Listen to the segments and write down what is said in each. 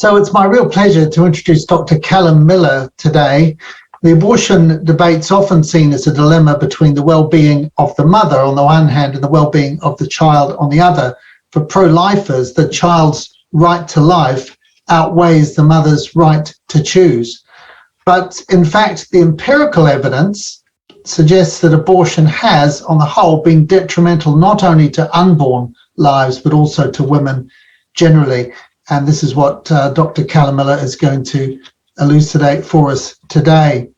So it's my real pleasure to introduce Dr. Calum Miller today. The abortion debate's often seen as a dilemma between the well-being of the mother on the one hand and the well-being of the child on the other. For pro-lifers, the child's right to life outweighs the mother's right to choose. But in fact, the empirical evidence suggests that abortion has, on the whole, been detrimental not only to unborn lives, but also to women generally. And this is what Dr. Calum Miller is going to elucidate for us today.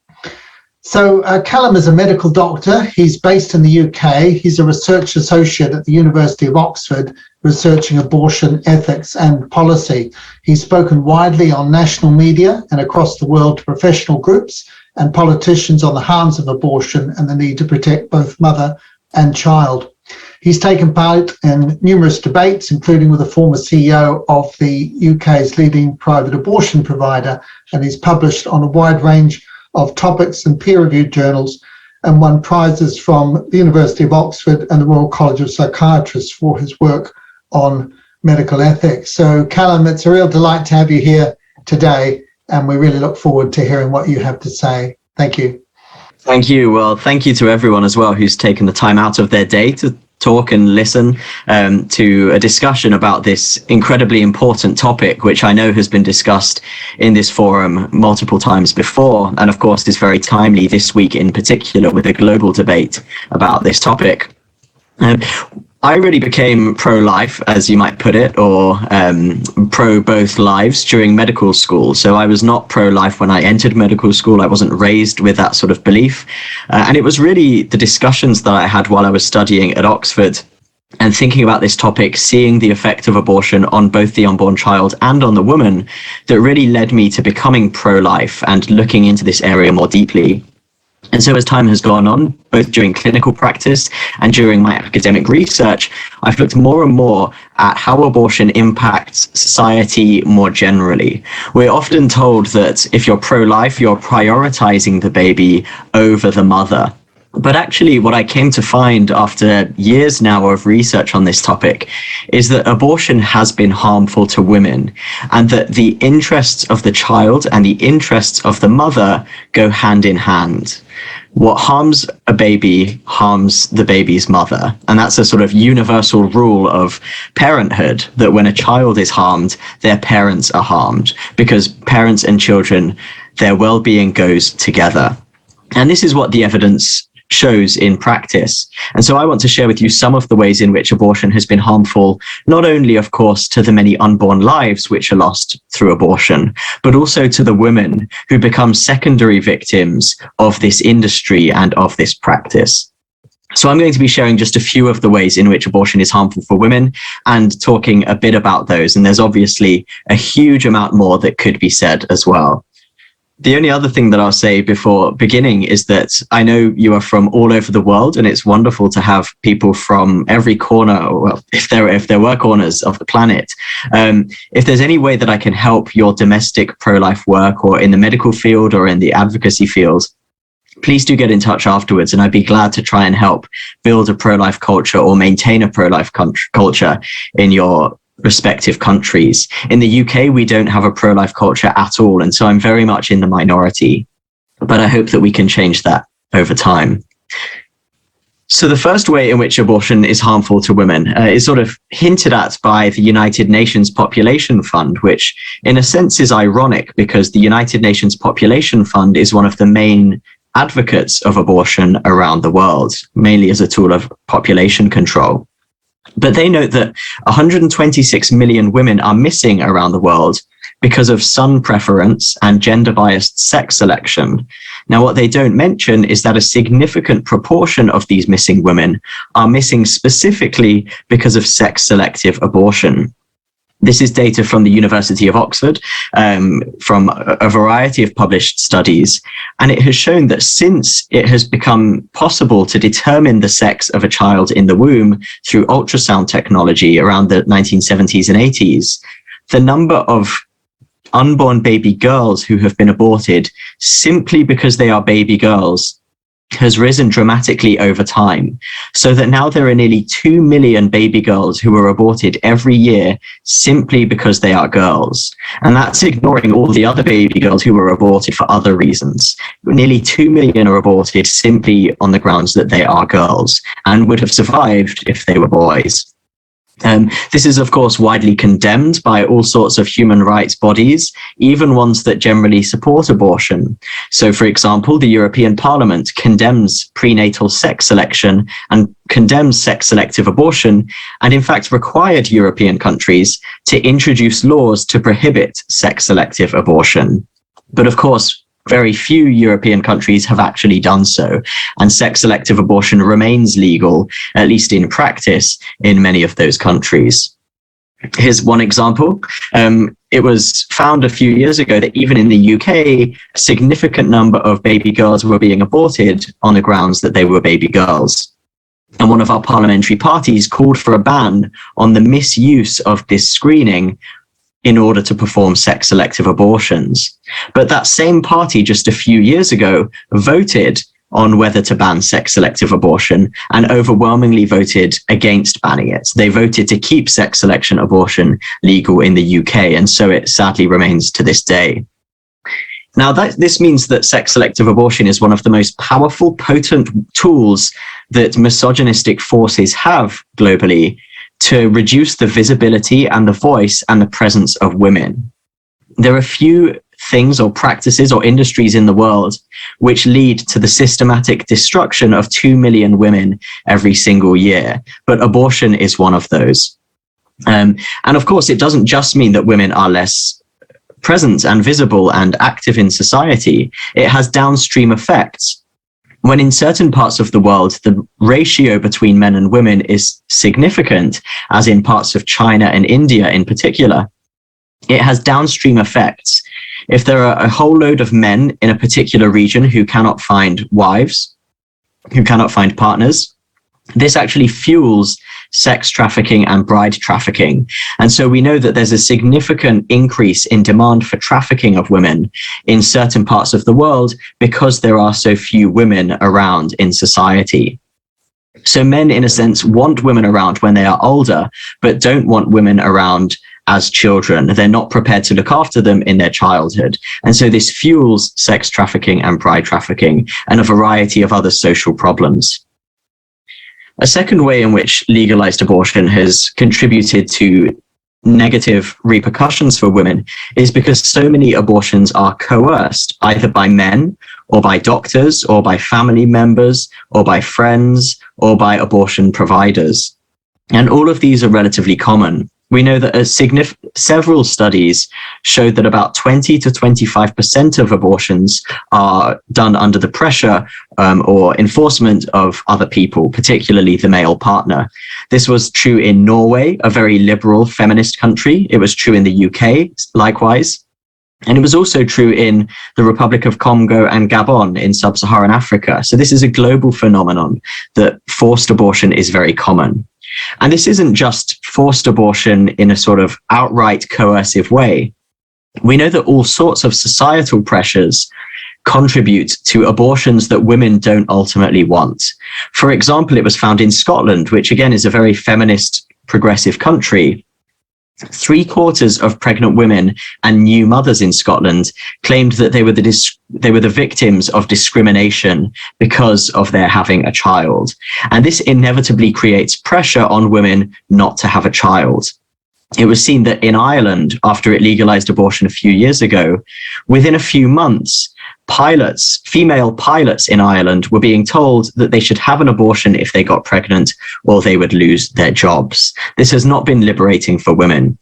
So Calum is a medical doctor. He's based in the UK. He's a research associate at the University of Oxford, researching abortion ethics and policy. He's spoken widely on national media and across the world to professional groups and politicians on the harms of abortion and the need to protect both mother and child. He's taken part in numerous debates, including with the former CEO of the UK's leading private abortion provider, and he's published on a wide range of topics in peer-reviewed journals and won prizes from the University of Oxford and the Royal College of Psychiatrists for his work on medical ethics. So Calum, it's a real delight to have you here today, and we really look forward to hearing what you have to say. Thank you. Thank you. Well, thank you to everyone as well who's taken the time out of their day to talk and listen to a discussion about this incredibly important topic, which I know has been discussed in this forum multiple times before, and of course is very timely this week in particular with a global debate about this topic. I really became pro-life, as you might put it, or pro both lives during medical school. So I was not pro-life when I entered medical school. I wasn't raised with that sort of belief. And it was really the discussions that I had while I was studying at Oxford and thinking about this topic, seeing the effect of abortion on both the unborn child and on the woman, that really led me to becoming pro-life and looking into this area more deeply. And so as time has gone on, both during clinical practice and during my academic research, I've looked more and more at how abortion impacts society more generally. We're often told that if you're pro-life, you're prioritizing the baby over the mother. But actually, what I came to find after years now of research on this topic is that abortion has been harmful to women, and that the interests of the child and the interests of the mother go hand in hand. What harms a baby harms the baby's mother. And that's a sort of universal rule of parenthood, that when a child is harmed, their parents are harmed, because parents and children, their well-being goes together. And this is what the evidence shows in practice. And so I want to share with you some of the ways in which abortion has been harmful, not only, of course, to the many unborn lives which are lost through abortion, but also to the women who become secondary victims of this industry and of this practice. So I'm going to be sharing just a few of the ways in which abortion is harmful for women and talking a bit about those. And there's obviously a huge amount more that could be said as well. The only other thing that I'll say before beginning is that I know you are from all over the world, and it's wonderful to have people from every corner, well, if there were corners of the planet. If there's any way that I can help your domestic pro-life work, or in the medical field or in the advocacy field, please do get in touch afterwards, and I'd be glad to try and help build a pro-life culture or maintain a pro-life culture in your respective countries. In the UK, we don't have a pro-life culture at all, and so I'm very much in the minority, but I hope that we can change that over time. So the first way in which abortion is harmful to women is sort of hinted at by the United Nations Population Fund, which in a sense is ironic, because the United Nations Population Fund is one of the main advocates of abortion around the world, mainly as a tool of population control. But they note that 126 million women are missing around the world because of son preference and gender-biased sex selection. Now, what they don't mention is that a significant proportion of these missing women are missing specifically because of sex-selective abortion. This is data from the University of Oxford, from a variety of published studies, and it has shown that since it has become possible to determine the sex of a child in the womb through ultrasound technology around the 1970s and 80s, the number of unborn baby girls who have been aborted simply because they are baby girls has risen dramatically over time, so that now there are nearly 2 million baby girls who are aborted every year simply because they are girls. And that's ignoring all the other baby girls who were aborted for other reasons. Nearly 2 million are aborted simply on the grounds that they are girls and would have survived if they were boys. This is, of course, widely condemned by all sorts of human rights bodies, even ones that generally support abortion. So, for example, the European Parliament condemns prenatal sex selection and condemns sex-selective abortion, and in fact required European countries to introduce laws to prohibit sex-selective abortion. But of course, very few European countries have actually done so, and sex-selective abortion remains legal, at least in practice, in many of those countries. Here's one example. It was found a few years ago that even in the UK, a significant number of baby girls were being aborted on the grounds that they were baby girls. And one of our parliamentary parties called for a ban on the misuse of this screening in order to perform sex-selective abortions. But that same party just a few years ago voted on whether to ban sex-selective abortion and overwhelmingly voted against banning it. They voted to keep sex-selection abortion legal in the UK, and so it sadly remains to this day. Now, this means that sex-selective abortion is one of the most powerful, potent tools that misogynistic forces have globally to reduce the visibility and the voice and the presence of women. There are few things or practices or industries in the world which lead to the systematic destruction of 2 million women every single year, but abortion is one of those. And of course, it doesn't just mean that women are less present and visible and active in society. It has downstream effects. When in certain parts of the world, the ratio between men and women is significant, as in parts of China and India in particular, it has downstream effects. If there are a whole load of men in a particular region who cannot find wives, who cannot find partners, this actually fuels sex trafficking and bride trafficking. And so we know that there's a significant increase in demand for trafficking of women in certain parts of the world because there are so few women around in society. So men, in a sense, want women around when they are older, but don't want women around as children. They're not prepared to look after them in their childhood. And so this fuels sex trafficking and bride trafficking and a variety of other social problems. A second way in which legalized abortion has contributed to negative repercussions for women is because so many abortions are coerced, either by men or by doctors or by family members or by friends or by abortion providers. And all of these are relatively common. We know that several studies showed that about 20 to 25% of abortions are done under the pressure or enforcement of other people, particularly the male partner. This was true in Norway, a very liberal feminist country. It was true in the UK, likewise. And it was also true in the Republic of Congo and Gabon in sub-Saharan Africa. So this is a global phenomenon that forced abortion is very common. And this isn't just forced abortion in a sort of outright coercive way. We know that all sorts of societal pressures contribute to abortions that women don't ultimately want. For example, it was found in Scotland, which again is a very feminist, progressive country. 3/4 of pregnant women and new mothers in Scotland claimed that they were the victims of discrimination because of their having a child. And this inevitably creates pressure on women not to have a child. It was seen that in Ireland, after it legalized abortion a few years ago, within a few months, female pilots in Ireland were being told that they should have an abortion if they got pregnant or they would lose their jobs. This has not been liberating for women.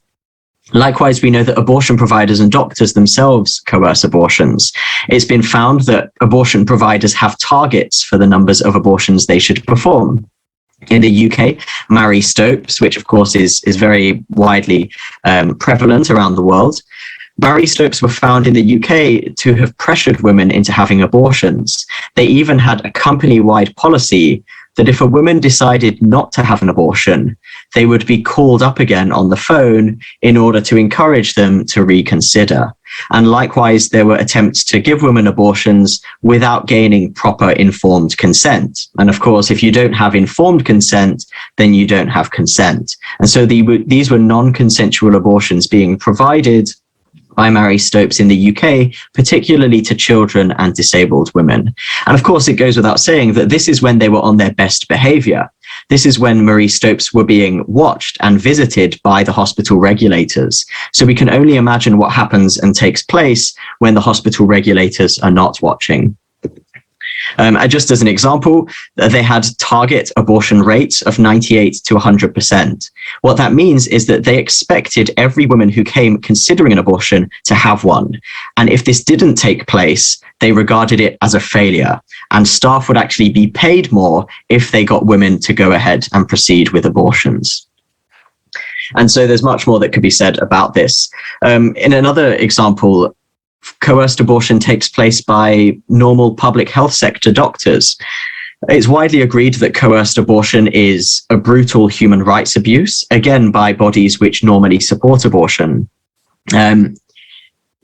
Likewise, we know that abortion providers and doctors themselves coerce abortions. It's been found that abortion providers have targets for the numbers of abortions they should perform. In the UK, Marie Stopes, which of course is very widely prevalent around the world, Marie Stopes were found in the UK to have pressured women into having abortions. They even had a company-wide policy that if a woman decided not to have an abortion, they would be called up again on the phone in order to encourage them to reconsider. And likewise, there were attempts to give women abortions without gaining proper informed consent. And of course, if you don't have informed consent, then you don't have consent. And so these were non-consensual abortions being provided by Marie Stopes in the UK, particularly to children and disabled women. And of course, it goes without saying that this is when they were on their best behavior. This is when Marie Stopes were being watched and visited by the hospital regulators. So we can only imagine what happens and takes place when the hospital regulators are not watching. Just as an example, they had target abortion rates of 98 to 100%. What that means is that they expected every woman who came considering an abortion to have one. And if this didn't take place, they regarded it as a failure. And staff would actually be paid more if they got women to go ahead and proceed with abortions. And so there's much more that could be said about this. In another example, coerced abortion takes place by normal public health sector doctors. It's widely agreed that coerced abortion is a brutal human rights abuse, again, by bodies which normally support abortion. In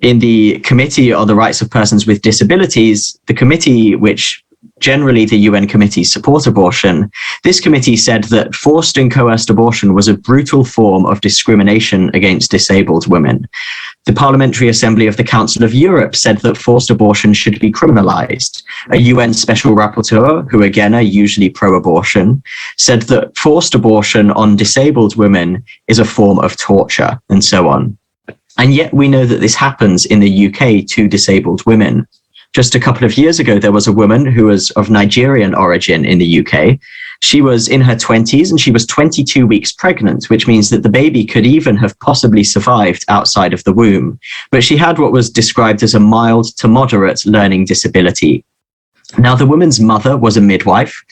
the Committee on the Rights of Persons with Disabilities, the committee which generally the UN committees support abortion, this committee said that forced and coerced abortion was a brutal form of discrimination against disabled women. The Parliamentary Assembly of the Council of Europe said that forced abortion should be criminalized. A UN special rapporteur, who again are usually pro-abortion, said that forced abortion on disabled women is a form of torture, and so on. And yet we know that this happens in the UK to disabled women. Just a couple of years ago, there was a woman who was of Nigerian origin in the UK. She was in her 20s and she was 22 weeks pregnant, which means that the baby could even have possibly survived outside of the womb. But she had what was described as a mild to moderate learning disability. Now, the woman's mother was a midwife.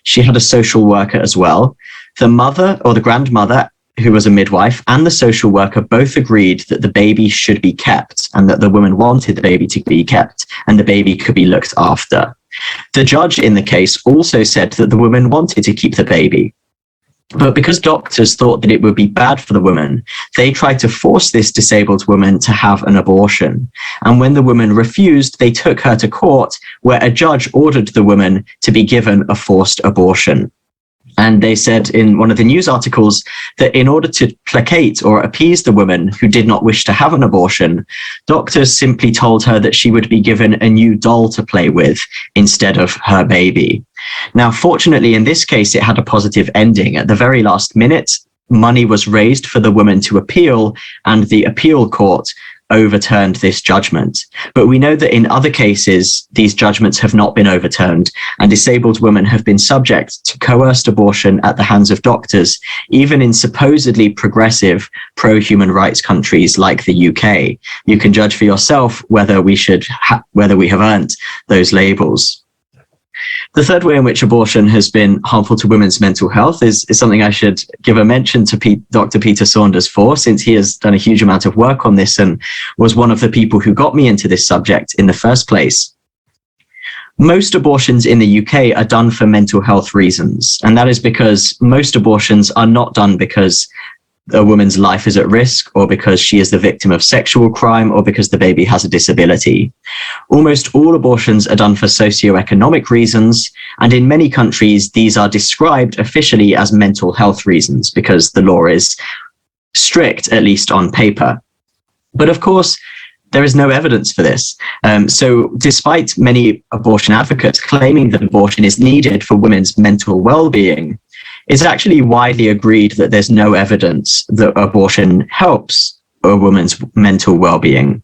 She had a social worker as well. The mother or the grandmother, who was a midwife, and the social worker both agreed that the baby should be kept and that the woman wanted the baby to be kept and the baby could be looked after. The judge in the case also said that the woman wanted to keep the baby. But because doctors thought that it would be bad for the woman, they tried to force this disabled woman to have an abortion. And when the woman refused, they took her to court, where a judge ordered the woman to be given a forced abortion. And they said in one of the news articles that in order to placate or appease the woman who did not wish to have an abortion, doctors simply told her that she would be given a new doll to play with instead of her baby. Now, fortunately, in this case, it had a positive ending. At the very last minute, money was raised for the woman to appeal, and the appeal court overturned this judgment. But we know that in other cases, these judgments have not been overturned, and disabled women have been subject to coerced abortion at the hands of doctors, even in supposedly progressive pro-human rights countries like the UK. You can judge for yourself whether we have earned those labels. The third way in which abortion has been harmful to women's mental health is something I should give a mention to Dr. Peter Saunders for, since he has done a huge amount of work on this and was one of the people who got me into this subject in the first place. Most abortions in the UK are done for mental health reasons, and that is because most abortions are not done because a woman's life is at risk, or because she is the victim of sexual crime, or because the baby has a disability. Almost all abortions are done for socioeconomic reasons, and in many countries, these are described officially as mental health reasons because the law is strict, at least on paper. But of course, there is no evidence for this. So despite many abortion advocates claiming that abortion is needed for women's mental well-being, it's actually widely agreed that there's no evidence that abortion helps a woman's mental well-being.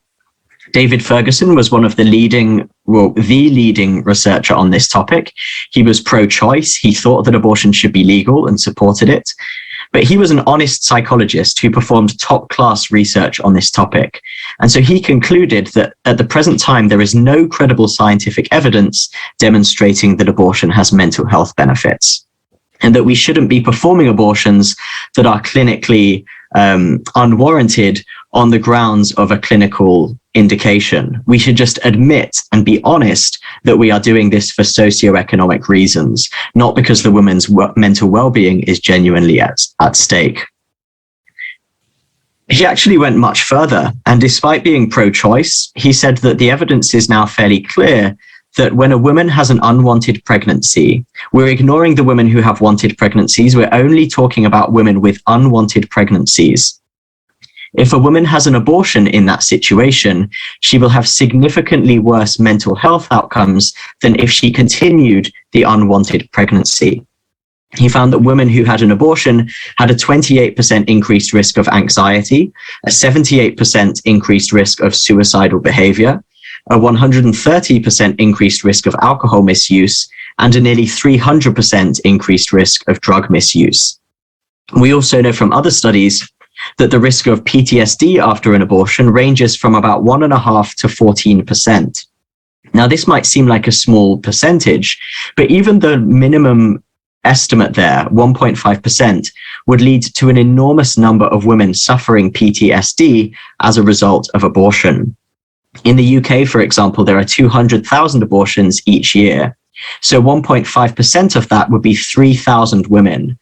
David Ferguson was one of the leading researcher on this topic. He was pro-choice. He thought that abortion should be legal and supported it. But he was an honest psychologist who performed top-class research on this topic. And so he concluded that at the present time, there is no credible scientific evidence demonstrating that abortion has mental health benefits, and that we shouldn't be performing abortions that are clinically unwarranted on the grounds of a clinical indication. We should just admit and be honest that we are doing this for socioeconomic reasons, not because the woman's mental well-being is genuinely at stake. He actually went much further, and despite being pro-choice, he said that the evidence is now fairly clear that when a woman has an unwanted pregnancy, we're ignoring the women who have wanted pregnancies. We're only talking about women with unwanted pregnancies. If a woman has an abortion in that situation, she will have significantly worse mental health outcomes than if she continued the unwanted pregnancy. He found that women who had an abortion had a 28% increased risk of anxiety, a 78% increased risk of suicidal behavior, a 130% increased risk of alcohol misuse, and a nearly 300% increased risk of drug misuse. We also know from other studies that the risk of PTSD after an abortion ranges from about 1.5% to 14%. Now, this might seem like a small percentage, but even the minimum estimate there, 1.5%, would lead to an enormous number of women suffering PTSD as a result of abortion. In the UK, for example, there are 200,000 abortions each year. So 1.5% of that would be 3,000 women.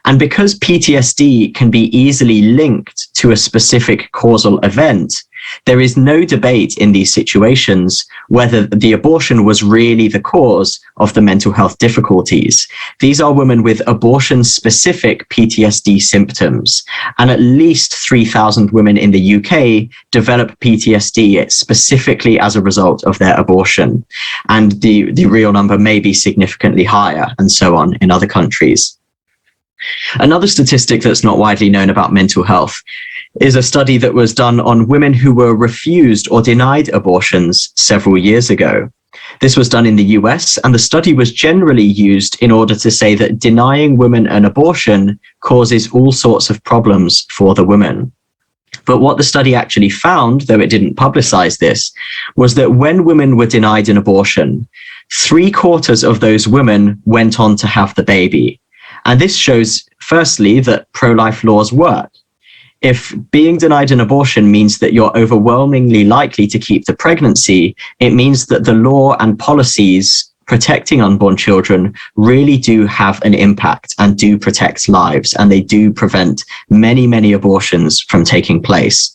And because PTSD can be easily linked to a specific causal event, there is no debate in these situations whether the abortion was really the cause of the mental health difficulties. These are women with abortion-specific PTSD symptoms, and at least 3,000 women in the UK develop PTSD specifically as a result of their abortion. And the real number may be significantly higher, and so on in other countries. Another statistic that's not widely known about mental health is a study that was done on women who were refused or denied abortions several years ago. This was done in the US, and the study was generally used in order to say that denying women an abortion causes all sorts of problems for the women. But what the study actually found, though it didn't publicize this, was that when women were denied an abortion, 3/4 of those women went on to have the baby. And this shows, firstly, that pro-life laws work. If being denied an abortion means that you're overwhelmingly likely to keep the pregnancy, it means that the law and policies protecting unborn children really do have an impact and do protect lives, and they do prevent many, many abortions from taking place.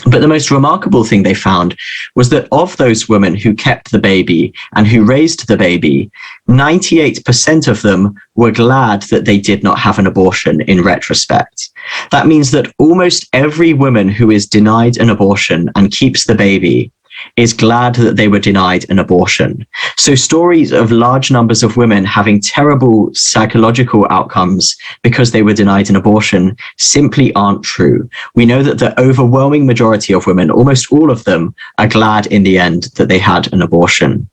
But the most remarkable thing they found was that of those women who kept the baby and who raised the baby, 98% of them were glad that they did not have an abortion in retrospect. That means that almost every woman who is denied an abortion and keeps the baby is glad that they were denied an abortion. So stories of large numbers of women having terrible psychological outcomes because they were denied an abortion simply aren't true. We know that the overwhelming majority of women, almost all of them, are glad in the end that they had an abortion.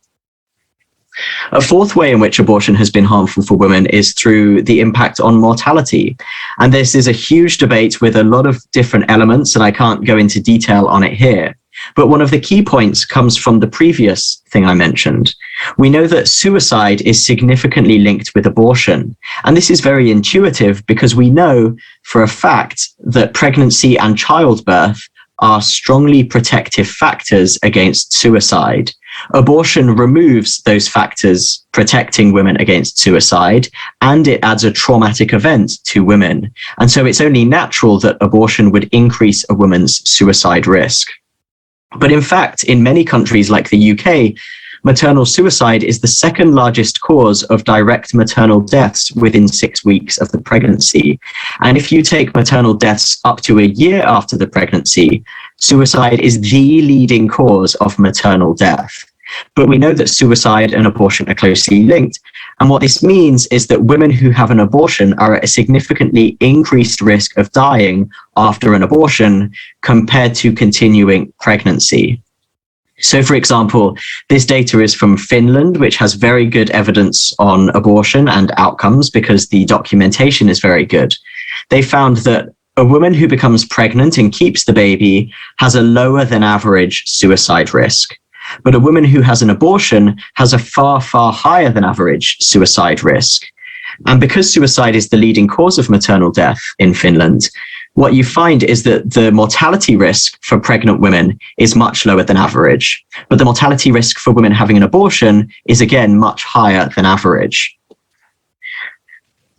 A fourth way in which abortion has been harmful for women is through the impact on mortality. And this is a huge debate with a lot of different elements, and I can't go into detail on it here. But one of the key points comes from the previous thing I mentioned. We know that suicide is significantly linked with abortion. And this is very intuitive because we know for a fact that pregnancy and childbirth are strongly protective factors against suicide. Abortion removes those factors protecting women against suicide, and it adds a traumatic event to women. And so it's only natural that abortion would increase a woman's suicide risk. But in fact, in many countries like the UK, maternal suicide is the second largest cause of direct maternal deaths within 6 weeks of the pregnancy. And if you take maternal deaths up to a year after the pregnancy, suicide is the leading cause of maternal death. But we know that suicide and abortion are closely linked. And what this means is that women who have an abortion are at a significantly increased risk of dying after an abortion compared to continuing pregnancy. So, for example, this data is from Finland, which has very good evidence on abortion and outcomes because the documentation is very good. They found that a woman who becomes pregnant and keeps the baby has a lower than average suicide risk. But a woman who has an abortion has a far, far higher than average suicide risk. And because suicide is the leading cause of maternal death in Finland, what you find is that the mortality risk for pregnant women is much lower than average, but the mortality risk for women having an abortion is again much higher than average.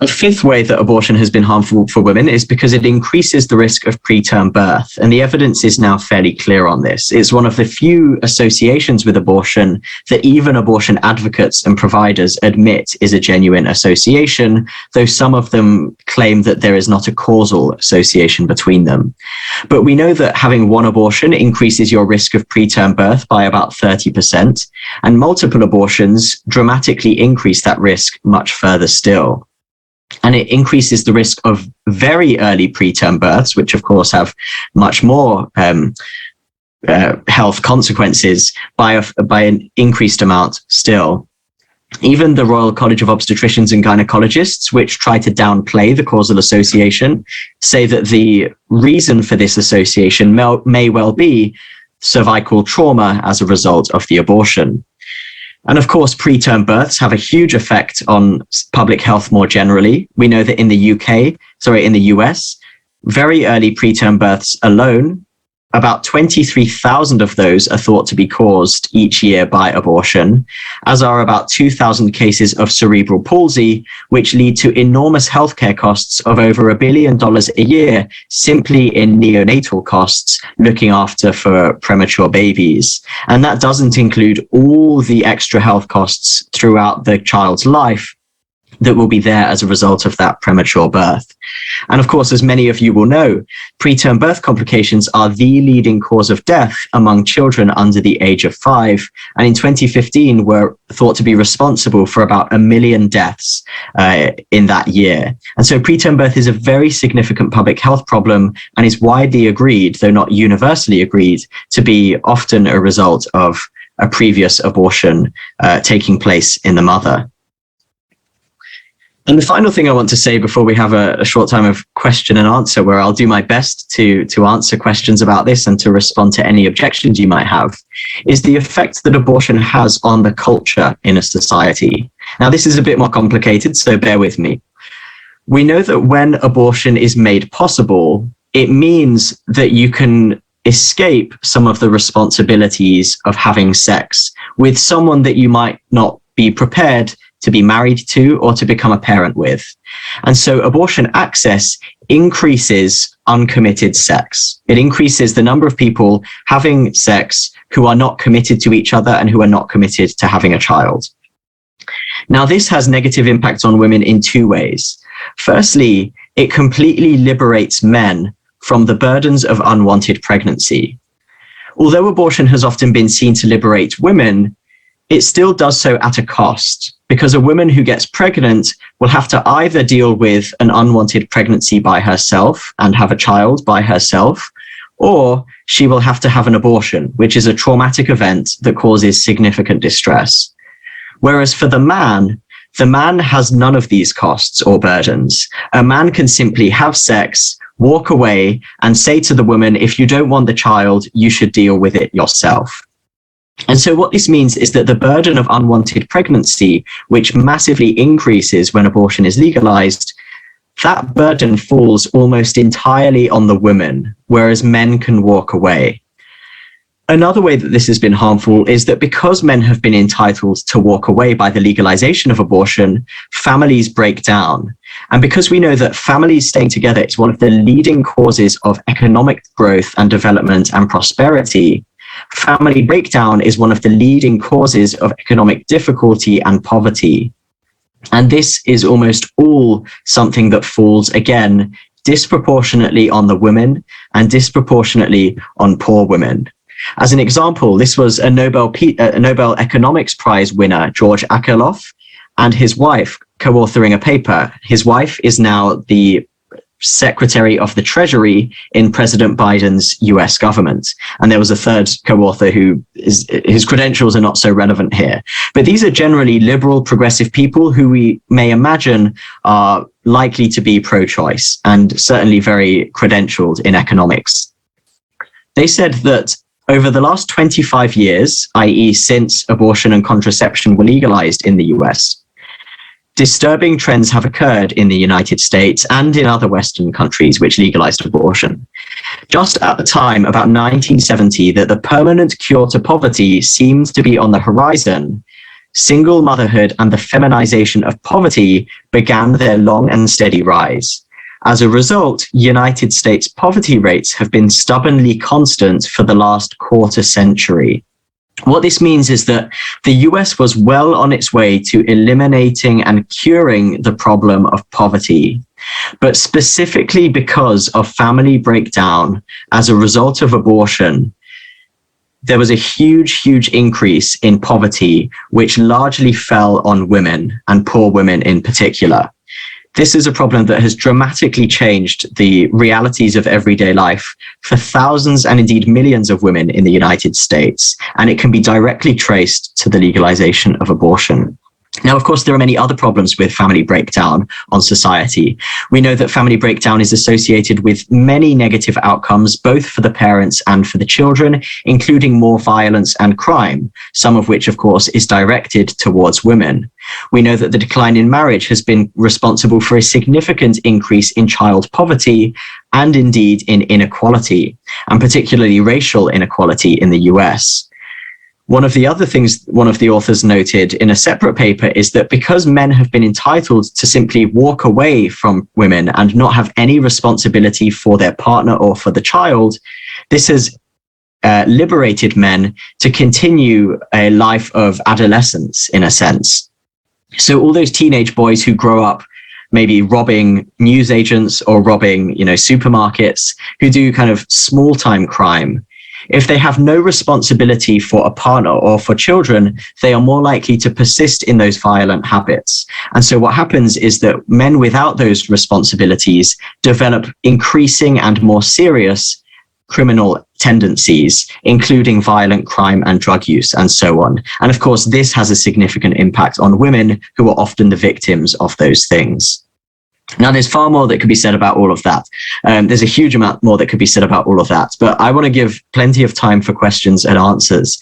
A fifth way that abortion has been harmful for women is because it increases the risk of preterm birth, and the evidence is now fairly clear on this. It's one of the few associations with abortion that even abortion advocates and providers admit is a genuine association, though some of them claim that there is not a causal association between them. But we know that having one abortion increases your risk of preterm birth by about 30%, and multiple abortions dramatically increase that risk much further still. And it increases the risk of very early preterm births, which of course have much more health consequences by an increased amount still. Even the Royal College of Obstetricians and Gynecologists, which try to downplay the causal association, say that the reason for this association may well be cervical trauma as a result of the abortion. And of course, preterm births have a huge effect on public health more generally. We know that in the US, very early preterm births alone, about 23,000 of those are thought to be caused each year by abortion, as are about 2,000 cases of cerebral palsy, which lead to enormous healthcare costs of over $1 billion a year simply in neonatal costs looking after for premature babies. And that doesn't include all the extra health costs throughout the child's life that will be there as a result of that premature birth. And of course, as many of you will know, preterm birth complications are the leading cause of death among children under the age of 5. And in 2015, were thought to be responsible for about 1 million deaths in that year. And so preterm birth is a very significant public health problem and is widely agreed, though not universally agreed, to be often a result of a previous abortion taking place in the mother. And the final thing I want to say before we have a short time of question and answer, where I'll do my best to answer questions about this and to respond to any objections you might have, is the effect that abortion has on the culture in a society. Now, this is a bit more complicated, so bear with me. We know that when abortion is made possible, it means that you can escape some of the responsibilities of having sex with someone that you might not be prepared to be married to or to become a parent with. And so abortion access increases uncommitted sex. It increases the number of people having sex who are not committed to each other and who are not committed to having a child. Now, this has negative impacts on women in two ways. Firstly, it completely liberates men from the burdens of unwanted pregnancy. Although abortion has often been seen to liberate women, it still does so at a cost, because a woman who gets pregnant will have to either deal with an unwanted pregnancy by herself and have a child by herself, or she will have to have an abortion, which is a traumatic event that causes significant distress. Whereas for the man has none of these costs or burdens. A man can simply have sex, walk away, and say to the woman, if you don't want the child, you should deal with it yourself. And so what this means is that the burden of unwanted pregnancy, which massively increases when abortion is legalized, that burden falls almost entirely on the women, whereas men can walk away. Another way that this has been harmful is that because men have been entitled to walk away by the legalization of abortion, families break down. And because we know that families staying together is one of the leading causes of economic growth and development and prosperity, family breakdown is one of the leading causes of economic difficulty and poverty. And this is almost all something that falls, again, disproportionately on the women and disproportionately on poor women. As an example, this was a Nobel Economics Prize winner, George Akerlof, and his wife co-authoring a paper. His wife is now the Secretary of the Treasury in President Biden's US government. And there was a third co-author his credentials are not so relevant here. But these are generally liberal, progressive people who we may imagine are likely to be pro-choice and certainly very credentialed in economics. They said that over the last 25 years, i.e. since abortion and contraception were legalized in the US, disturbing trends have occurred in the United States and in other Western countries which legalized abortion. Just at the time, about 1970, that the permanent cure to poverty seemed to be on the horizon, single motherhood and the feminization of poverty began their long and steady rise. As a result, United States poverty rates have been stubbornly constant for the last quarter century. What this means is that the US was well on its way to eliminating and curing the problem of poverty. But specifically because of family breakdown as a result of abortion, there was a huge increase in poverty, which largely fell on women, and poor women in particular. This is a problem that has dramatically changed the realities of everyday life for thousands and indeed millions of women in the United States, and it can be directly traced to the legalization of abortion. Now, of course, there are many other problems with family breakdown on society. We know that family breakdown is associated with many negative outcomes, both for the parents and for the children, including more violence and crime, some of which, of course, is directed towards women. We know that the decline in marriage has been responsible for a significant increase in child poverty and indeed in inequality, and particularly racial inequality in the US. One of the other things one of the authors noted in a separate paper is that because men have been entitled to simply walk away from women and not have any responsibility for their partner or for the child, this has liberated men to continue a life of adolescence, in a sense. So all those teenage boys who grow up maybe robbing newsagents or robbing, supermarkets, who do kind of small time crime, if they have no responsibility for a partner or for children, they are more likely to persist in those violent habits. And so what happens is that men without those responsibilities develop increasing and more serious criminal tendencies, including violent crime and drug use and so on. And of course, this has a significant impact on women who are often the victims of those things. Now, there's far more that could be said about all of that. There's a huge amount more that could be said about all of that, but I want to give plenty of time for questions and answers.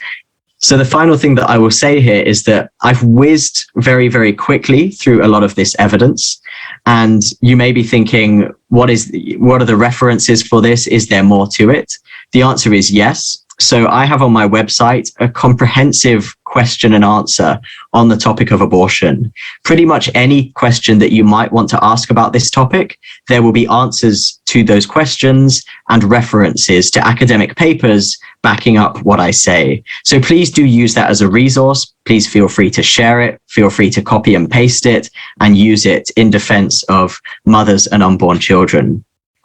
So the final thing that I will say here is that I've whizzed very, very quickly through a lot of this evidence. And you may be thinking, what are the references for this? Is there more to it? The answer is yes. So I have on my website a comprehensive question and answer on the topic of abortion. Pretty much any question that you might want to ask about this topic, there will be answers to those questions and references to academic papers backing up what I say. So please do use that as a resource. Please feel free to share it. Feel free to copy and paste it and use it in defense of mothers and unborn children.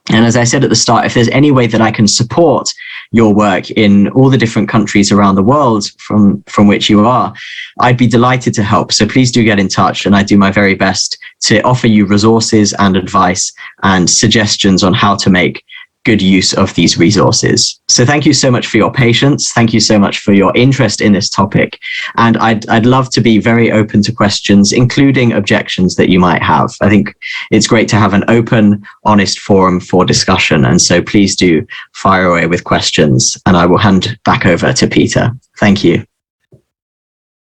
And as I said at the start, if there's any way that I can support your work in all the different countries around the world from which you are, I'd be delighted to help. So please do get in touch, and I do my very best to offer you resources and advice and suggestions on how to make good use of these resources. So thank you so much for your patience. Thank you so much for your interest in this topic. And I'd love to be very open to questions, including objections that you might have. I think it's great to have an open, honest forum for discussion. And so please do fire away with questions, and I will hand back over to Peter. Thank you.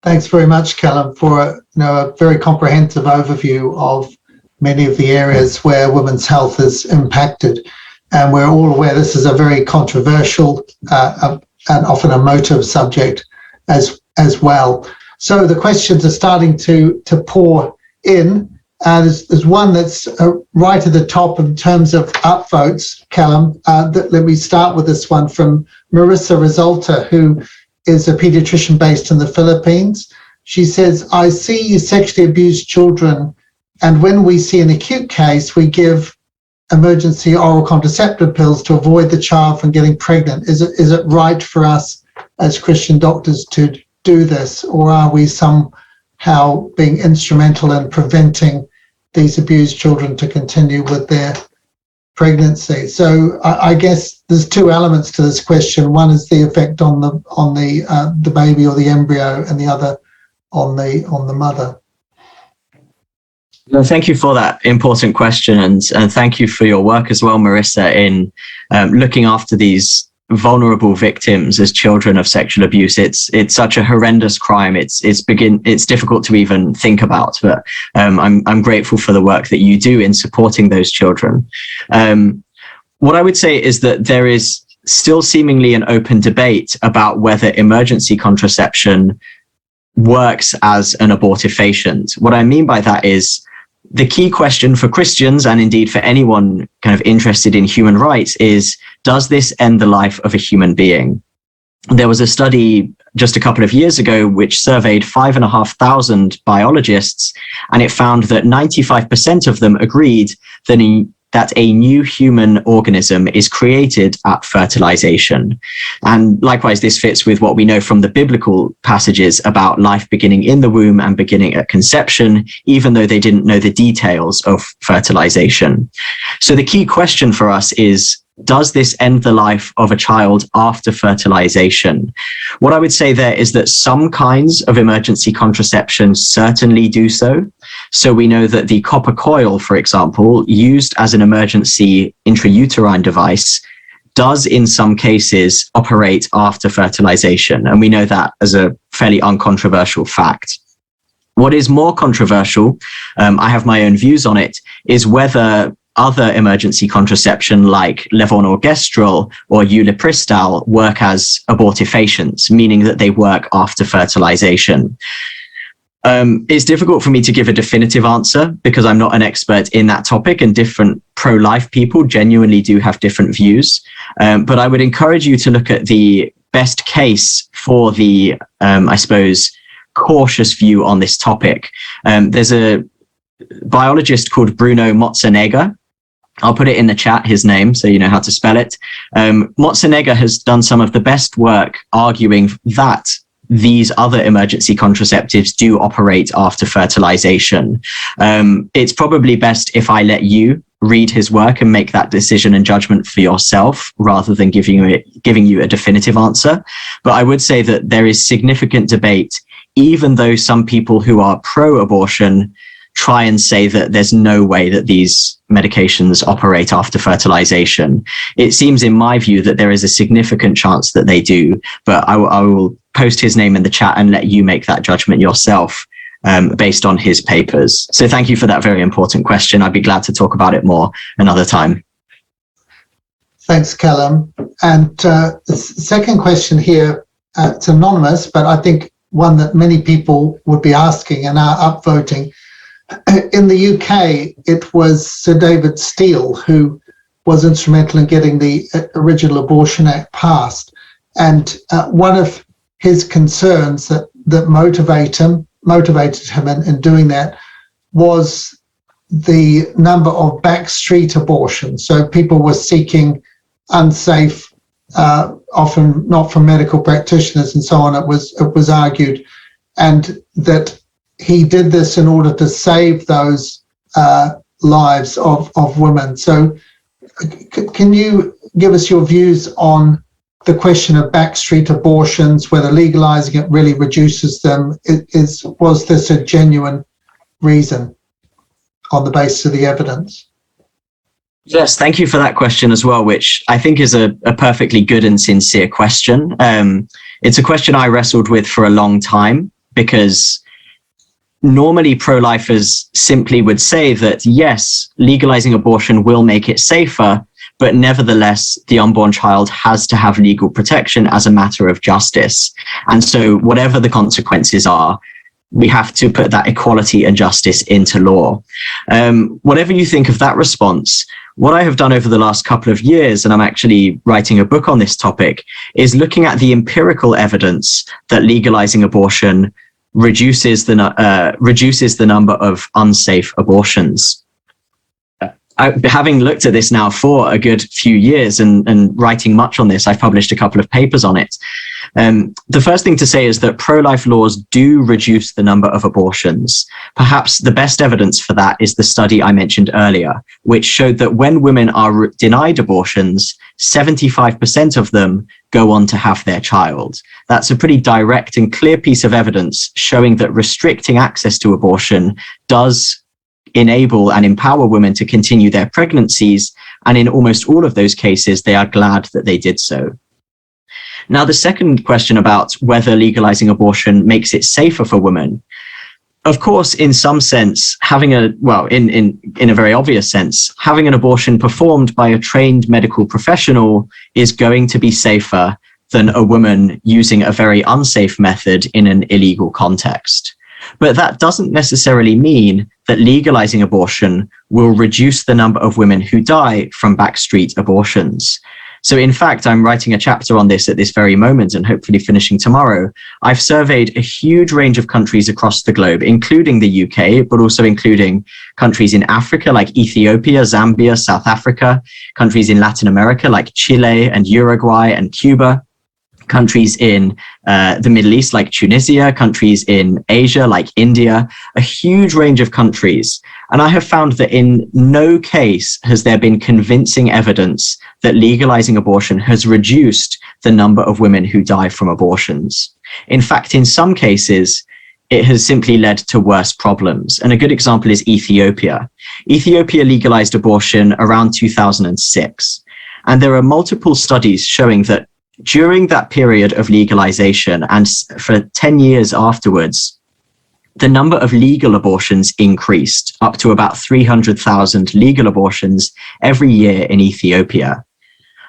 Thanks very much, Calum, for a very comprehensive overview of many of the areas where women's health is impacted. And we're all aware this is a very controversial and often emotive subject as well. So the questions are starting to pour in. There's one that's right at the top in terms of upvotes, Calum. Let me start with this one from Marissa Resulta, who is a pediatrician based in the Philippines. She says, I see sexually abused children, and when we see an acute case, we give emergency oral contraceptive pills to avoid the child from getting pregnant. Is it right for us as Christian doctors to do this, or are we somehow being instrumental in preventing these abused children to continue with their pregnancy? So I guess there's two elements to this question. One is the effect on the baby or the embryo, and the other on the mother. Well, thank you for that important question, and thank you for your work as well, Marissa, in looking after these vulnerable victims as children of sexual abuse. It's such a horrendous crime. It's difficult to even think about, but I'm grateful for the work that you do in supporting those children. What I would say is that there is still seemingly an open debate about whether emergency contraception works as an abortifacient. What I mean by that is the key question for Christians, and indeed for anyone kind of interested in human rights, is, does this end the life of a human being? There was a study just a couple of years ago which surveyed 5,500 biologists, and it found that 95% of them agreed that a new human organism is created at fertilization. And likewise, this fits with what we know from the biblical passages about life beginning in the womb and beginning at conception, even though they didn't know the details of fertilization. So the key question for us is, does this end the life of a child after fertilization? What I would say there is that some kinds of emergency contraception certainly do so. So we know that the copper coil, for example, used as an emergency intrauterine device, does in some cases operate after fertilization. And we know that as a fairly uncontroversial fact. What is more controversial, I have my own views on it, is whether other emergency contraception like levonorgestrel or ulipristal work as abortifacients, meaning that they work after fertilization. It's difficult for me to give a definitive answer because I'm not an expert in that topic, and different pro-life people genuinely do have different views. But I would encourage you to look at the best case for the, I suppose, cautious view on this topic. There's a biologist called Bruno Motzenegger. I'll put it in the chat, his name, so you know how to spell it. Motzenegger has done some of the best work arguing that these other emergency contraceptives do operate after fertilization. It's probably best if I let you read his work and make that decision and judgment for yourself rather than giving you a definitive answer. But I would say that there is significant debate, even though some people who are pro-abortion try and say that there's no way that these medications operate after fertilization. It seems, in my view, that there is a significant chance that they do, but I will post his name in the chat and let you make that judgment yourself based on his papers. So thank you for that very important question. I'd be glad to talk about it more another time. Thanks, Calum. And the second question here, it's anonymous, but I think one that many people would be asking and are upvoting. In the UK, it was Sir David Steele who was instrumental in getting the original Abortion Act passed. And one of his concerns that motivated him in doing that was the number of backstreet abortions. So people were seeking unsafe, often not from medical practitioners and so on, it was argued, and that he did this in order to save those lives of women. So can you give us your views on the question of backstreet abortions, whether legalizing it really reduces them? Was this a genuine reason on the basis of the evidence? Yes, thank you for that question as well, which I think is a perfectly good and sincere question. It's a question I wrestled with for a long time, because normally pro-lifers simply would say that, yes, legalizing abortion will make it safer, but nevertheless, the unborn child has to have legal protection as a matter of justice. And so whatever the consequences are, we have to put that equality and justice into law. Whatever you think of that response, what I have done over the last couple of years, and I'm actually writing a book on this topic, is looking at the empirical evidence that legalizing abortion reduces the number of unsafe abortions. Having looked at this now for a good few years and writing much on this, I've published a couple of papers on it. The first thing to say is that pro-life laws do reduce the number of abortions. Perhaps the best evidence for that is the study I mentioned earlier, which showed that when women are denied abortions, 75% of them go on to have their child. That's a pretty direct and clear piece of evidence showing that restricting access to abortion does enable and empower women to continue their pregnancies. And in almost all of those cases, they are glad that they did so. Now, the second question about whether legalizing abortion makes it safer for women. Of course, in some sense, in a very obvious sense, having an abortion performed by a trained medical professional is going to be safer than a woman using a very unsafe method in an illegal context. But that doesn't necessarily mean that legalizing abortion will reduce the number of women who die from backstreet abortions. So in fact, I'm writing a chapter on this at this very moment and hopefully finishing tomorrow. I've surveyed a huge range of countries across the globe, including the UK, but also including countries in Africa like Ethiopia, Zambia, South Africa, countries in Latin America like Chile and Uruguay and Cuba, countries in the Middle East like Tunisia, countries in Asia like India, a huge range of countries. And I have found that in no case has there been convincing evidence that legalizing abortion has reduced the number of women who die from abortions. In fact, in some cases, it has simply led to worse problems. And a good example is Ethiopia. Ethiopia legalized abortion around 2006. And there are multiple studies showing that during that period of legalization and for 10 years afterwards, the number of legal abortions increased up to about 300,000 legal abortions every year in Ethiopia.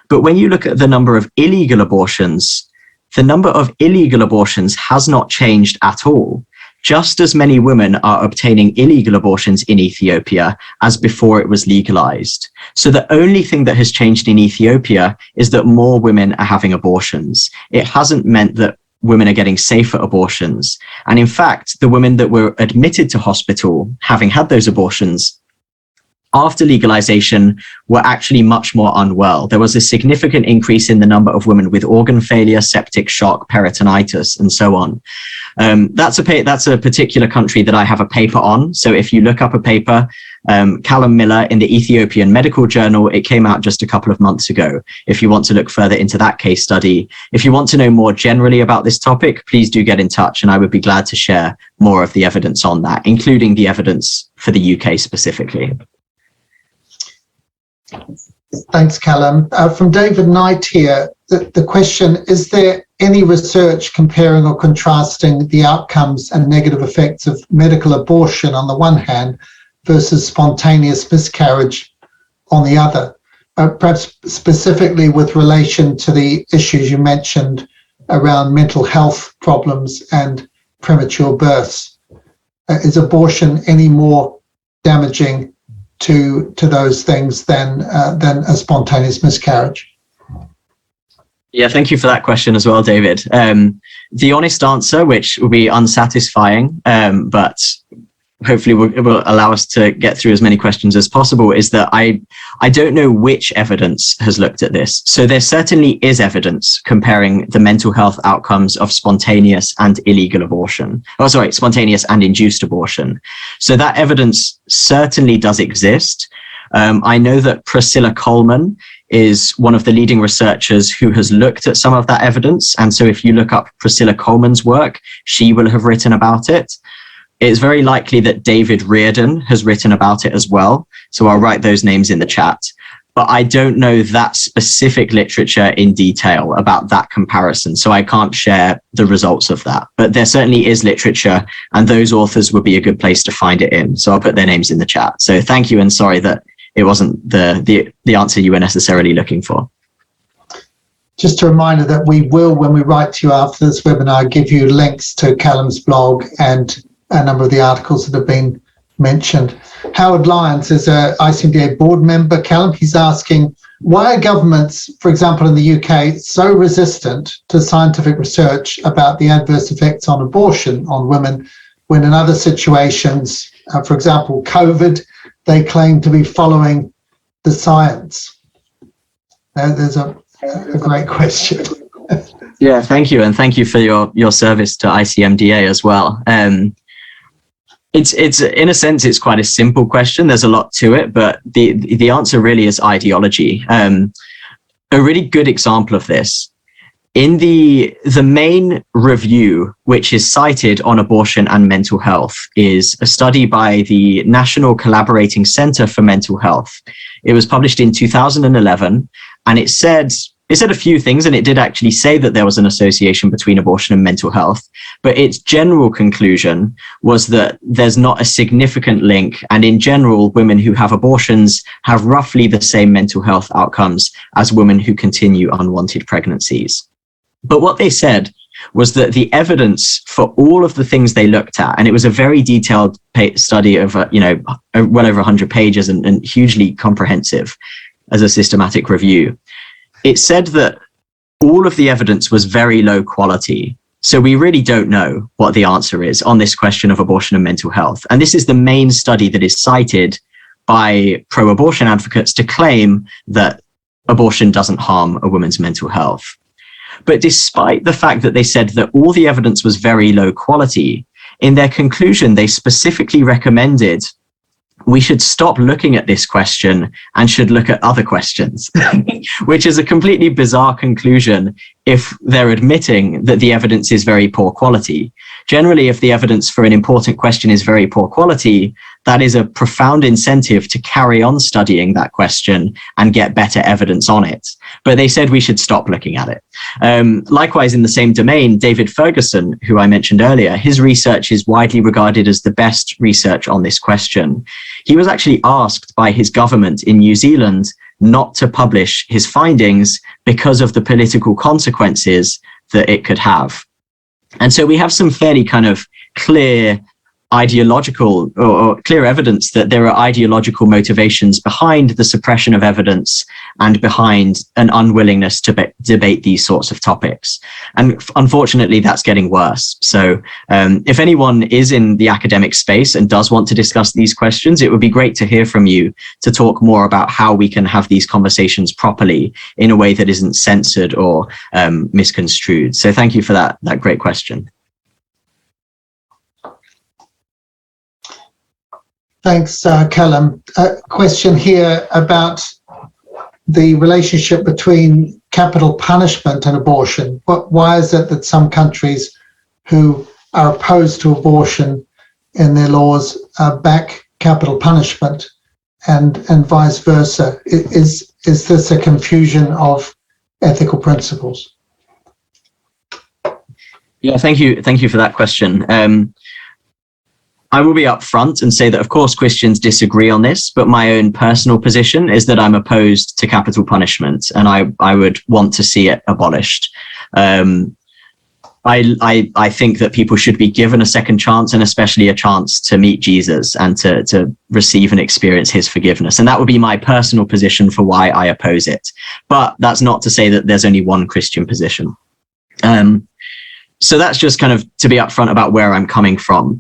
But when you look at the number of illegal abortions, the number of illegal abortions has not changed at all. Just as many women are obtaining illegal abortions in Ethiopia as before it was legalized. So the only thing that has changed in Ethiopia is that more women are having abortions. It hasn't meant that women are getting safer abortions. And in fact, the women that were admitted to hospital having had those abortions after legalization were actually much more unwell. There was a significant increase in the number of women with organ failure, septic shock, peritonitis, and so on. That's a particular country that I have a paper on. So if you look up a paper, Calum Miller in the Ethiopian Medical Journal, it came out just a couple of months ago. If you want to look further into that case study, if you want to know more generally about this topic, please do get in touch and I would be glad to share more of the evidence on that, including the evidence for the UK specifically. Thanks, Calum. From David Knight here, the question, is there any research comparing or contrasting the outcomes and negative effects of medical abortion on the one hand versus spontaneous miscarriage on the other? Perhaps specifically with relation to the issues you mentioned around mental health problems and premature births. Is abortion any more damaging to those things than a spontaneous miscarriage? Yeah, thank you for that question as well, David. The honest answer, which will be unsatisfying, but hopefully it will allow us to get through as many questions as possible, is that I don't know which evidence has looked at this. So there certainly is evidence comparing the mental health outcomes of spontaneous and illegal abortion. Spontaneous and induced abortion. So that evidence certainly does exist. I know that Priscilla Coleman is one of the leading researchers who has looked at some of that evidence. And so if you look up Priscilla Coleman's work, she will have written about it. It's very likely that David Reardon has written about it as well. So I'll write those names in the chat. But I don't know that specific literature in detail about that comparison. So I can't share the results of that. But there certainly is literature, and those authors would be a good place to find it in. So I'll put their names in the chat. So thank you, and sorry that it wasn't the answer you were necessarily looking for. Just a reminder that we will, when we write to you after this webinar, give you links to Calum's blog and a number of the articles that have been mentioned. Howard Lyons is a ICMDA board member. Calum, he's asking, why are governments, for example, in the UK, so resistant to scientific research about the adverse effects on abortion on women, when in other situations, for example, COVID, they claim to be following the science? There's a great question. Yeah, thank you. And thank you for your service to ICMDA as well. It's in a sense, it's quite a simple question. There's a lot to it, but the answer really is ideology. A really good example of this, in the main review, which is cited on abortion and mental health, is a study by the National Collaborating Centre for Mental Health. It was published in 2011, and it said It said a few things, and it did actually say that there was an association between abortion and mental health, but its general conclusion was that there's not a significant link, and in general, women who have abortions have roughly the same mental health outcomes as women who continue unwanted pregnancies. But what they said was that the evidence for all of the things they looked at, and it was a very detailed study of, well over 100 pages and hugely comprehensive as a systematic review. It said that all of the evidence was very low quality. So we really don't know what the answer is on this question of abortion and mental health. And this is the main study that is cited by pro-abortion advocates to claim that abortion doesn't harm a woman's mental health. But despite the fact that they said that all the evidence was very low quality, in their conclusion, they specifically recommended we should stop looking at this question and should look at other questions, which is a completely bizarre conclusion if they're admitting that the evidence is very poor quality. Generally, if the evidence for an important question is very poor quality, that is a profound incentive to carry on studying that question and get better evidence on it. But they said we should stop looking at it. Likewise, in the same domain, David Ferguson, who I mentioned earlier, his research is widely regarded as the best research on this question. He was actually asked by his government in New Zealand not to publish his findings because of the political consequences that it could have. And so we have some fairly kind of clear ideological or clear evidence that there are ideological motivations behind the suppression of evidence and behind an unwillingness to debate these sorts of topics. And unfortunately, that's getting worse. So if anyone is in the academic space and does want to discuss these questions, it would be great to hear from you to talk more about how we can have these conversations properly in a way that isn't censored or misconstrued. So thank you for that great question. Thanks, Calum. A question here about the relationship between capital punishment and abortion. Why is it that some countries who are opposed to abortion in their laws back capital punishment and vice versa? Is this a confusion of ethical principles? Yeah, thank you for that question. I will be upfront and say that, of course, Christians disagree on this, but my own personal position is that I'm opposed to capital punishment, and I would want to see it abolished. I think that people should be given a second chance, and especially a chance to meet Jesus and to receive and experience his forgiveness. And that would be my personal position for why I oppose it. But that's not to say that there's only one Christian position. So that's just kind of to be upfront about where I'm coming from.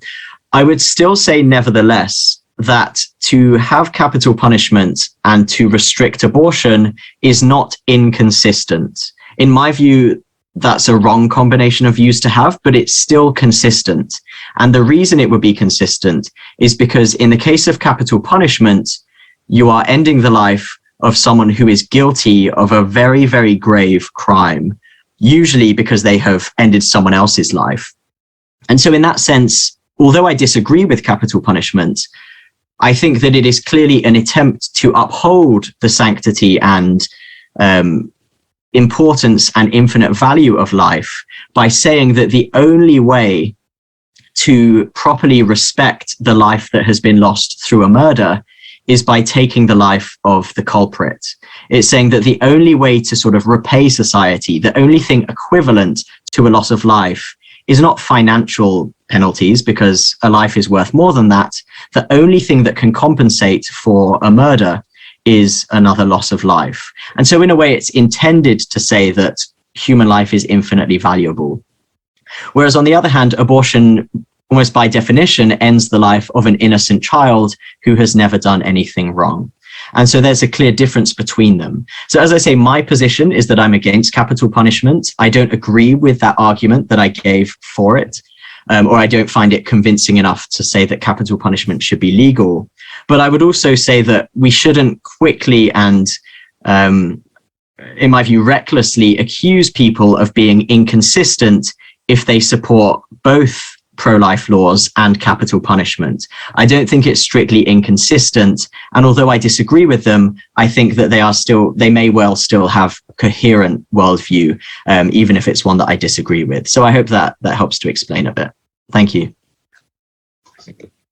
I would still say, nevertheless, that to have capital punishment and to restrict abortion is not inconsistent. In my view, that's a wrong combination of views to have, but it's still consistent. And the reason it would be consistent is because in the case of capital punishment, you are ending the life of someone who is guilty of a very, very grave crime, usually because they have ended someone else's life. And so in that sense, although I disagree with capital punishment, I think that it is clearly an attempt to uphold the sanctity and importance and infinite value of life by saying that the only way to properly respect the life that has been lost through a murder is by taking the life of the culprit. It's saying that the only way to sort of repay society, the only thing equivalent to a loss of life, is not financial penalties, because a life is worth more than that. The only thing that can compensate for a murder is another loss of life. And so in a way, it's intended to say that human life is infinitely valuable. Whereas on the other hand, abortion, almost by definition, ends the life of an innocent child who has never done anything wrong. And so there's a clear difference between them. So as I say, my position is that I'm against capital punishment. I don't agree with that argument that I gave for it, or I don't find it convincing enough to say that capital punishment should be legal. But I would also say that we shouldn't quickly and, in my view, recklessly accuse people of being inconsistent if they support both pro-life laws and capital punishment. I don't think it's strictly inconsistent. And although I disagree with them, I think that they may well still have a coherent worldview, even if it's one that I disagree with. So I hope that helps to explain a bit. Thank you.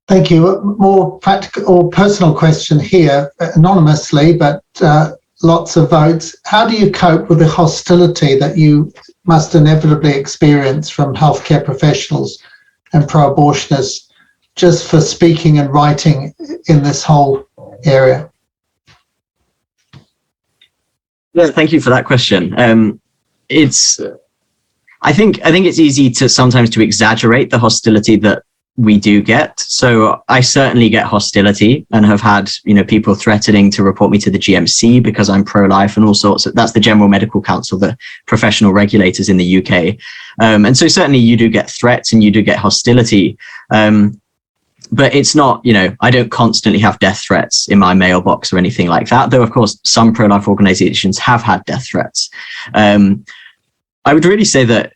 Thank you. A more practical or personal question here, anonymously, but lots of votes. How do you cope with the hostility that you must inevitably experience from healthcare professionals and pro-abortionists just for speaking and writing in this whole area? Yeah, thank you for that question. I think it's easy to sometimes to exaggerate the hostility that we do get. So I certainly get hostility and have had, people threatening to report me to the GMC because I'm pro-life and all sorts of, that's the General Medical Council, the professional regulators in the UK. And so certainly you do get threats and you do get hostility. But it's not, I don't constantly have death threats in my mailbox or anything like that, though of course some pro-life organizations have had death threats. I would really say that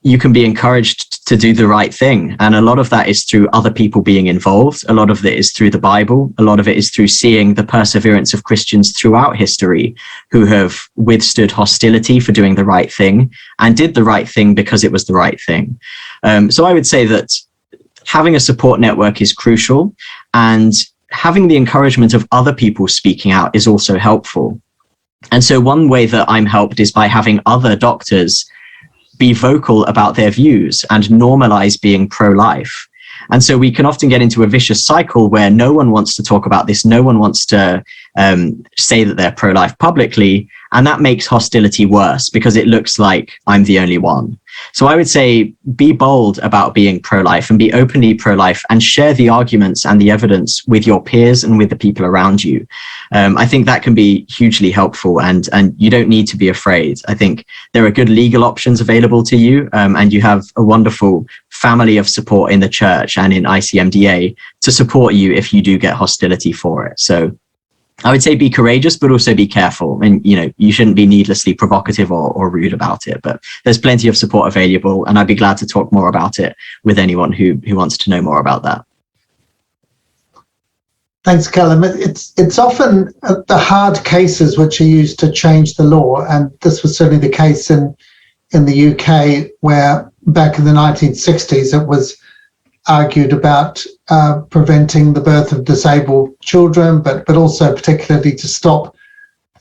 you can be encouraged to do the right thing. And a lot of that is through other people being involved. A lot of it is through the Bible. A lot of it is through seeing the perseverance of Christians throughout history who have withstood hostility for doing the right thing and did the right thing because it was the right thing. So I would say that having a support network is crucial, and having the encouragement of other people speaking out is also helpful. And so one way that I'm helped is by having other doctors be vocal about their views and normalize being pro-life. And so we can often get into a vicious cycle where no one wants to talk about this. No one wants to say that they're pro-life publicly. And that makes hostility worse because it looks like I'm the only one. So I would say be bold about being pro-life and be openly pro-life and share the arguments and the evidence with your peers and with the people around you. I think that can be hugely helpful, and you don't need to be afraid. I think there are good legal options available to you, and you have a wonderful family of support in the church and in ICMDA to support you if you do get hostility for it. So I would say be courageous, but also be careful. And, you shouldn't be needlessly provocative or rude about it, but there's plenty of support available. And I'd be glad to talk more about it with anyone who wants to know more about that. Thanks, Calum. It's often the hard cases which are used to change the law. And this was certainly the case in the UK, where back in the 1960s, it was argued about preventing the birth of disabled children, but also particularly to stop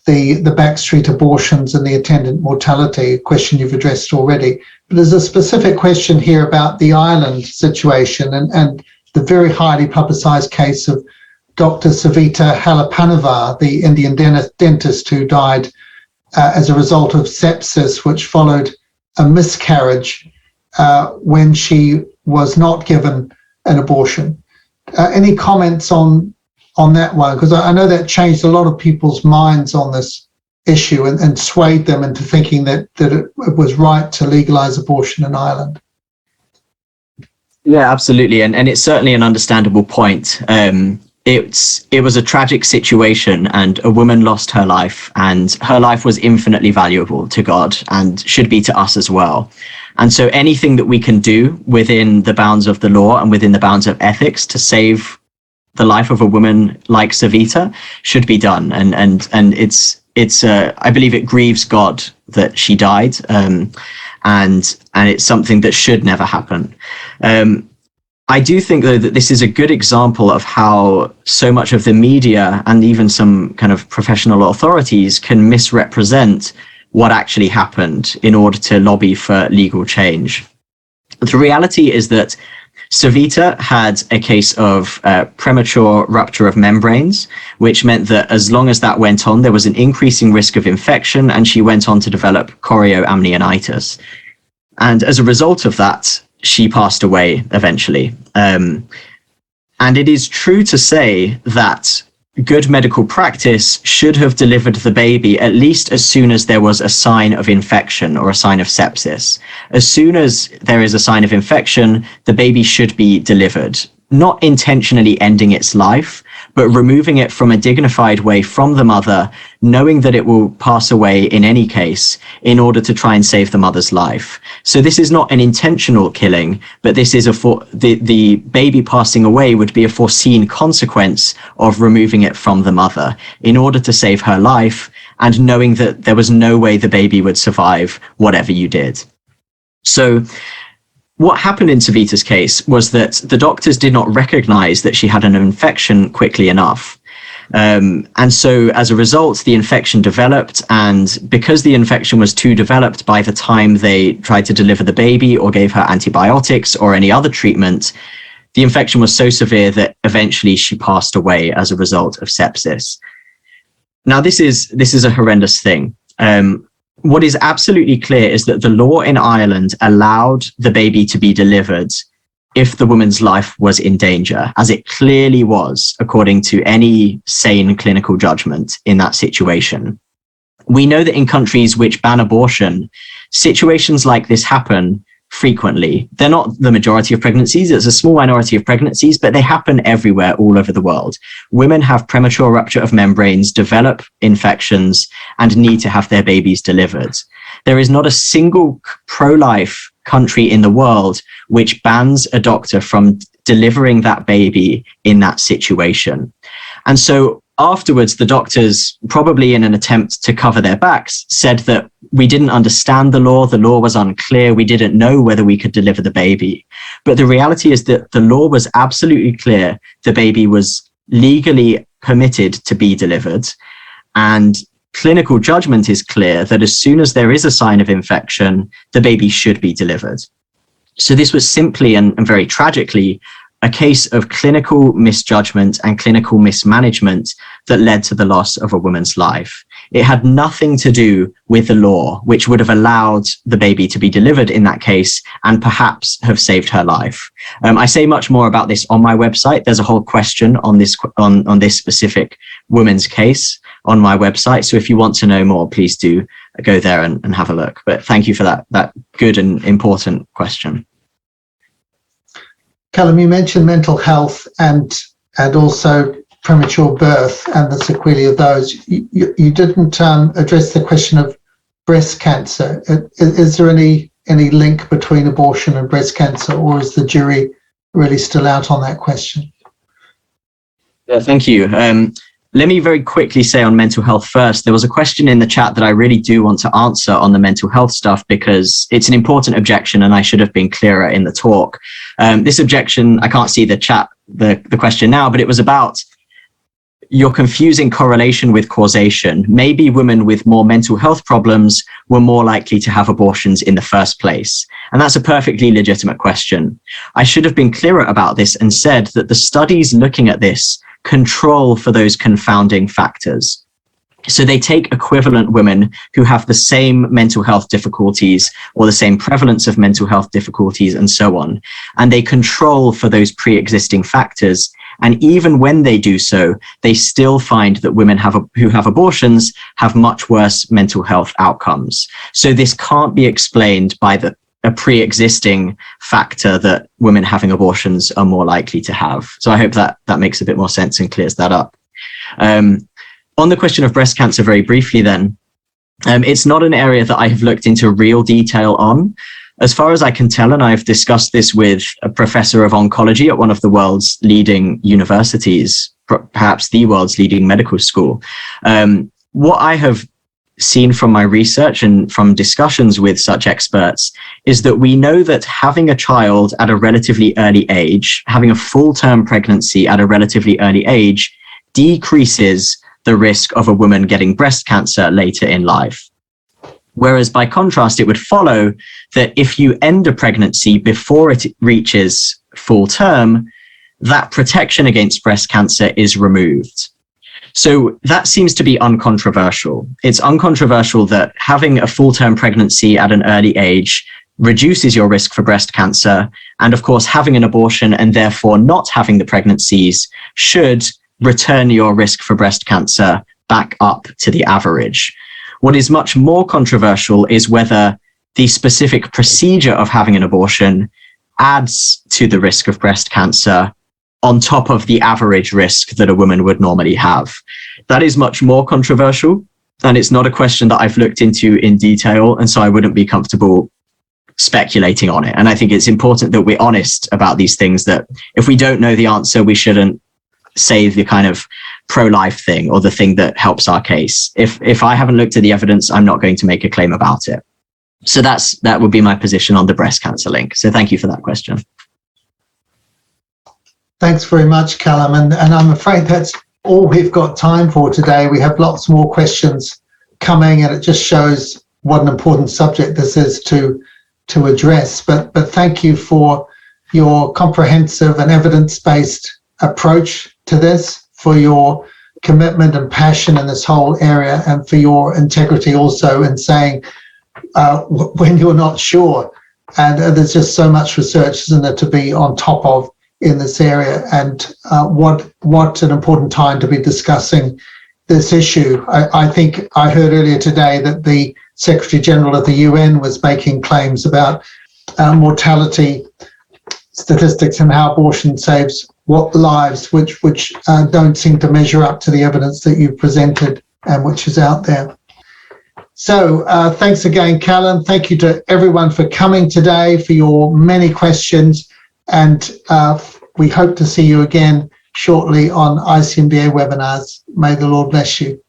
the backstreet abortions and the attendant mortality, a question you've addressed already. But there's a specific question here about the Ireland situation and the very highly publicised case of Dr. Savita Halappanavar, the Indian dentist who died as a result of sepsis, which followed a miscarriage when she was not given an abortion. Any comments on that one? Because I know that changed a lot of people's minds on this issue and swayed them into thinking that it was right to legalise abortion in Ireland. Yeah, absolutely. And it's certainly an understandable point. It was a tragic situation, and a woman lost her life, and her life was infinitely valuable to God and should be to us as well. And so anything that we can do within the bounds of the law and within the bounds of ethics to save the life of a woman like Savita should be done. And it's I believe it grieves God that she died, and it's something that should never happen. I do think, though, that this is a good example of how so much of the media and even some kind of professional authorities can misrepresent what actually happened in order to lobby for legal change. The reality is that Savita had a case of premature rupture of membranes, which meant that as long as that went on, there was an increasing risk of infection, and she went on to develop chorioamnionitis. And as a result of that, she passed away eventually. And it is true to say that good medical practice should have delivered the baby at least as soon as there was a sign of infection or a sign of sepsis. As soon as there is a sign of infection, the baby should be delivered, not intentionally ending its life, but removing it from a dignified way from the mother, knowing that it will pass away in any case in order to try and save the mother's life. So this is not an intentional killing, but this is the baby passing away would be a foreseen consequence of removing it from the mother in order to save her life, and knowing that there was no way the baby would survive whatever you did. So what happened in Savita's case was that the doctors did not recognize that she had an infection quickly enough. And so as a result, the infection developed, and because the infection was too developed by the time they tried to deliver the baby or gave her antibiotics or any other treatment, the infection was so severe that eventually she passed away as a result of sepsis. Now, this is a horrendous thing. What is absolutely clear is that the law in Ireland allowed the baby to be delivered if the woman's life was in danger, as it clearly was, according to any sane clinical judgment in that situation. We know that in countries which ban abortion, situations like this happen frequently. They're not the majority of pregnancies, it's a small minority of pregnancies, but they happen everywhere all over the world. Women have premature rupture of membranes, develop infections, and need to have their babies delivered. There is not a single pro-life country in the world which bans a doctor from delivering that baby in that situation. And so afterwards, the doctors, probably in an attempt to cover their backs, said that we didn't understand the law was unclear, we didn't know whether we could deliver the baby. But the reality is that the law was absolutely clear. The baby was legally permitted to be delivered, and clinical judgment is clear that as soon as there is a sign of infection, the baby should be delivered. So this was simply and very tragically a case of clinical misjudgment and clinical mismanagement that led to the loss of a woman's life. It had nothing to do with the law, which would have allowed the baby to be delivered in that case and perhaps have saved her life. I say much more about this on my website. There's a whole question on this specific woman's case on my website. So if you want to know more, please do go there and have a look. But thank you for that good and important question. Calum, you mentioned mental health and also premature birth and the sequelae of those. You didn't address the question of breast cancer. Is there any link between abortion and breast cancer, or is the jury really still out on that question? Yeah, thank you. Let me very quickly say on mental health first, there was a question in the chat that I really do want to answer on the mental health stuff because it's an important objection and I should have been clearer in the talk. This objection, I can't see the chat, the question now, but it was about you're confusing correlation with causation. Maybe women with more mental health problems were more likely to have abortions in the first place. And that's a perfectly legitimate question. I should have been clearer about this and said that the studies looking at this control for those confounding factors. So they take equivalent women who have the same mental health difficulties or the same prevalence of mental health difficulties and so on, and they control for those pre-existing factors. And even when they do so, they still find that women who have abortions have much worse mental health outcomes. So this can't be explained by a pre-existing factor that women having abortions are more likely to have. So I hope that makes a bit more sense and clears that up. On the question of breast cancer, very briefly then, it's not an area that I have looked into real detail on. As far as I can tell, and I've discussed this with a professor of oncology at one of the world's leading universities, perhaps the world's leading medical school, what I have seen from my research and from discussions with such experts is that we know that having a child at a relatively early age, having a full-term pregnancy at a relatively early age, decreases the risk of a woman getting breast cancer later in life. Whereas by contrast, it would follow that if you end a pregnancy before it reaches full term, that protection against breast cancer is removed. So that seems to be uncontroversial. It's uncontroversial that having a full-term pregnancy at an early age reduces your risk for breast cancer. And of course, having an abortion and therefore not having the pregnancies should return your risk for breast cancer back up to the average. What is much more controversial is whether the specific procedure of having an abortion adds to the risk of breast cancer on top of the average risk that a woman would normally have. That is much more controversial, and it's not a question that I've looked into in detail, and so I wouldn't be comfortable speculating on it. And I think it's important that we're honest about these things, that if we don't know the answer, we shouldn't say the kind of pro-life thing or the thing that helps our case. If I haven't looked at the evidence, I'm not going to make a claim about it. So that would be my position on the breast cancer link. So thank you for that question. Thanks very much, Calum. And I'm afraid that's all we've got time for today. We have lots more questions coming, and it just shows what an important subject this is to address. But thank you for your comprehensive and evidence-based approach to this, for your commitment and passion in this whole area, and for your integrity also in saying when you're not sure. And there's just so much research, isn't there, to be on top of in this area, and what an important time to be discussing this issue. I think I heard earlier today that the Secretary General of the UN was making claims about mortality statistics and how abortion saves what lives, which don't seem to measure up to the evidence that you've presented and which is out there. So thanks again, Calum. Thank you to everyone for coming today, for your many questions, and we hope to see you again shortly on ICMDA webinars. May the Lord bless you.